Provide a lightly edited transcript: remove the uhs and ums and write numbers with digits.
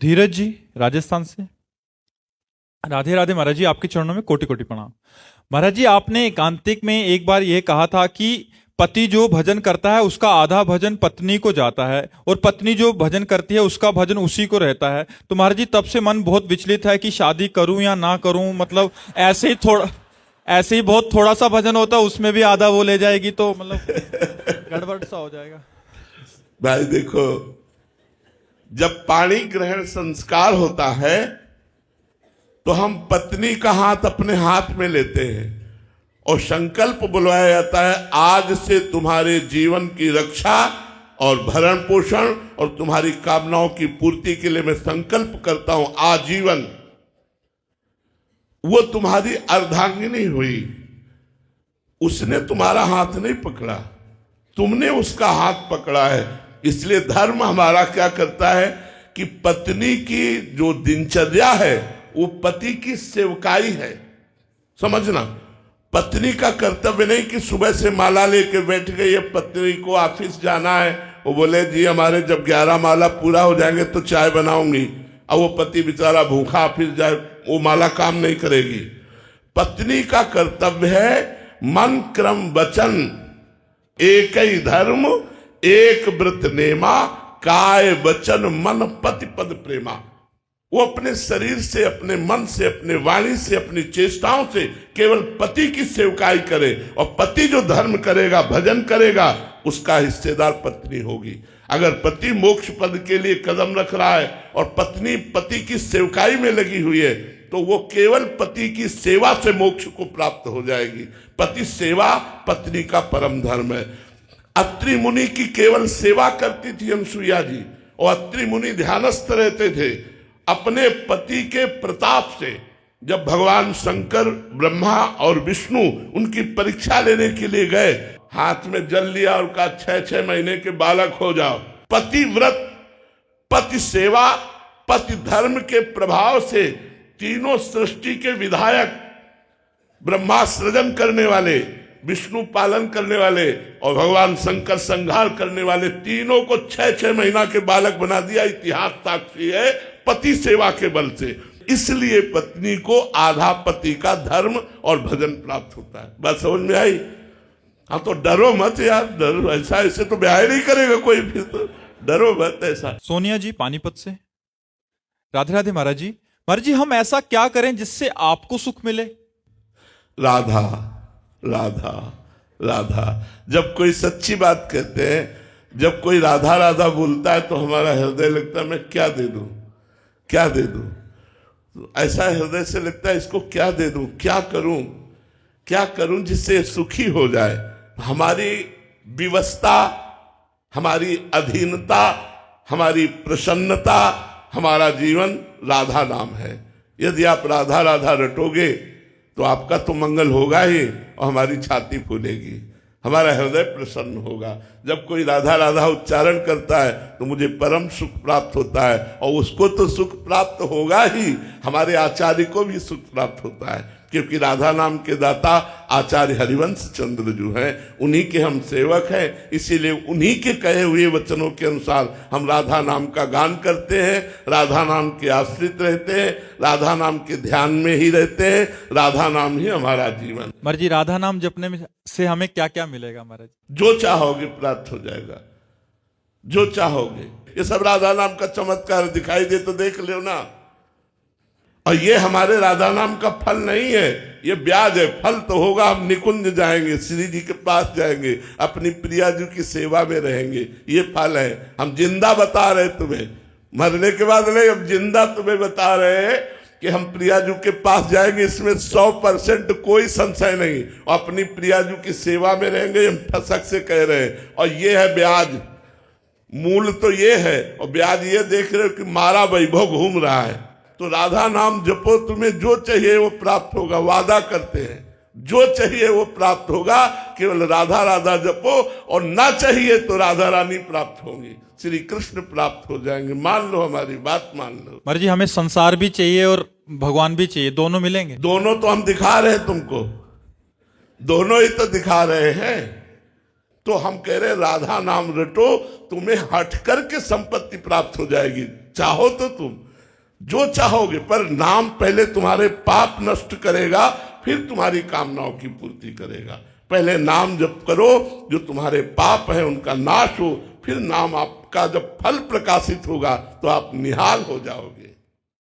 धीरज जी, राजस्थान से। राधे राधे महाराज जी, आपके चरणों में कोटि कोटि प्रणाम। महाराज जी, आपने एकांतिक में एक बार यह कहा था कि पति जो भजन करता है उसका आधा भजन पत्नी को जाता है और पत्नी जो भजन करती है उसका भजन उसी को रहता है। तो महाराज जी, तब से मन बहुत विचलित है कि शादी करूं या ना करूं। मतलब ऐसे ही बहुत थोड़ा सा भजन होता है, उसमें भी आधा वो ले जाएगी तो मतलब गड़बड़ सा हो जाएगा। भाई देखो, जब पाणी ग्रहण संस्कार होता है तो हम पत्नी का हाथ अपने हाथ में लेते हैं और संकल्प बुलवाया जाता है, आज से तुम्हारे जीवन की रक्षा और भरण पोषण और तुम्हारी कामनाओं की पूर्ति के लिए मैं संकल्प करता हूं आजीवन। वो तुम्हारी अर्धांगिनी हुई, उसने तुम्हारा हाथ नहीं पकड़ा, तुमने उसका हाथ पकड़ा है। इसलिए धर्म हमारा क्या करता है कि पत्नी की जो दिनचर्या है वो पति की सेवकाई है। समझना, पत्नी का कर्तव्य नहीं कि सुबह से माला लेके बैठ गई है, पत्नी को ऑफिस जाना है, वो बोले जी हमारे जब 11 माला पूरा हो जाएंगे तो चाय बनाऊंगी। अब वो पति बेचारा भूखा ऑफिस जाए, वो माला काम नहीं करेगी। पत्नी का कर्तव्य है मन क्रम वचन एक ही धर्म एक व्रत नेमा, काय वचन मन पति पद प्रेमा। वो अपने शरीर से, अपने मन से, अपने वाणी से, अपनी चेष्टाओं से केवल पति की सेवकाई करे और पति जो धर्म करेगा, भजन करेगा, उसका हिस्सेदार पत्नी होगी। अगर पति मोक्ष पद के लिए कदम रख रहा है और पत्नी पति की सेवकाई में लगी हुई है तो वो केवल पति की सेवा से मोक्ष को प्राप्त हो जाएगी। पति सेवा पत्नी का परम धर्म है। अत्रि मुनि की केवल सेवा करती थी अनसुईया जी, और अत्रि मुनि ध्यानस्थ रहते थे। अपने पति के प्रताप से जब भगवान शंकर, ब्रह्मा और विष्णु उनकी परीक्षा लेने के लिए गए, हाथ में जल लिया और कहा 6-6 महीने के बालक हो जाओ। पति व्रत, पति सेवा, पति धर्म के प्रभाव से तीनों सृष्टि के विधायक, ब्रह्मा सृजन करने वाले, विष्णु पालन करने वाले और भगवान शंकर संहार करने वाले, तीनों को 6-6 महीना के बालक बना दिया। इतिहास साक्षी है, पति सेवा के बल से। इसलिए पत्नी को आधा पति का धर्म और भजन प्राप्त होता है। बात समझ में आई? हाँ, तो डरो मत यार, डरो ऐसा, ऐसे तो ब्याह नहीं करेगा कोई, फिर तो डरो मत ऐसा। सोनिया जी, पानीपत से। राधे राधे महाराज जी। महाराज जी, हम ऐसा क्या करें जिससे आपको सुख मिले? राधा राधा राधा, जब कोई सच्ची बात कहते हैं, जब कोई राधा राधा बोलता है तो हमारा हृदय लगता है मैं क्या दे दूं, क्या दे दूं। तो ऐसा हृदय से लगता है इसको क्या दे दूं, क्या करूं जिससे सुखी हो जाए। हमारी विवशता, हमारी अधीनता, हमारी प्रसन्नता, हमारा जीवन राधा नाम है। यदि आप राधा राधा रटोगे तो आपका तो मंगल होगा ही और हमारी छाती फूलेगी, हमारा हृदय प्रसन्न होगा। जब कोई राधा राधा उच्चारण करता है तो मुझे परम सुख प्राप्त होता है, और उसको तो सुख प्राप्त होगा ही, हमारे आचार्य को भी सुख प्राप्त होता है, क्योंकि राधा नाम के दाता आचार्य हरिवंश चंद्र जो हैं, उन्हीं के हम सेवक हैं। इसीलिए उन्हीं के कहे हुए वचनों के अनुसार हम राधा नाम का गान करते हैं, राधा नाम के आश्रित रहते हैं, राधा नाम के ध्यान में ही रहते हैं। राधा नाम ही हमारा जीवन। महाराज जी, राधा नाम जपने में से हमें क्या क्या मिलेगा? महाराज, जो चाहोगे प्राप्त हो जाएगा, जो चाहोगे। ये सब राधा नाम का चमत्कार दिखाई दे तो देख लो ना। और ये हमारे राधा नाम का फल नहीं है, ये ब्याज है। फल तो होगा, हम निकुंज जाएंगे, श्री जी के पास जाएंगे, अपनी प्रिया जी की सेवा में रहेंगे, ये फल है। हम जिंदा बता रहे तुम्हें, मरने के बाद नहीं, हम जिंदा तुम्हें बता रहे हैं कि हम प्रिया जी के पास जाएंगे, इसमें 100% कोई संशय नहीं। और अपनी प्रिया जी की सेवा में रहेंगे, हम ठसक से कह रहे हैं। और ये है ब्याज, मूल तो ये है, और ब्याज ये देख रहे हो कि मारा वैभव घूम रहा है। तो राधा नाम जपो, तुम्हें जो चाहिए वो प्राप्त होगा। वादा करते हैं, जो चाहिए वो प्राप्त होगा। केवल राधा राधा जपो, और ना चाहिए तो राधा रानी प्राप्त होंगी, श्री कृष्ण प्राप्त हो जाएंगे। मान लो, हमारी बात मान लो। महाराज जी, हमें संसार भी चाहिए और भगवान भी चाहिए, दोनों मिलेंगे? दोनों तो हम दिखा रहे हैं तुमको, दोनों ही तो दिखा रहे हैं। तो हम कह रहे राधा नाम रटो, तुम्हें हट करके संपत्ति प्राप्त हो जाएगी। चाहो तो तुम जो चाहोगे, पर नाम पहले तुम्हारे पाप नष्ट करेगा, फिर तुम्हारी कामनाओं की पूर्ति करेगा। पहले नाम जप करो, जो तुम्हारे पाप है उनका नाश हो, फिर नाम आपका जब फल प्रकाशित होगा तो आप निहाल हो जाओगे।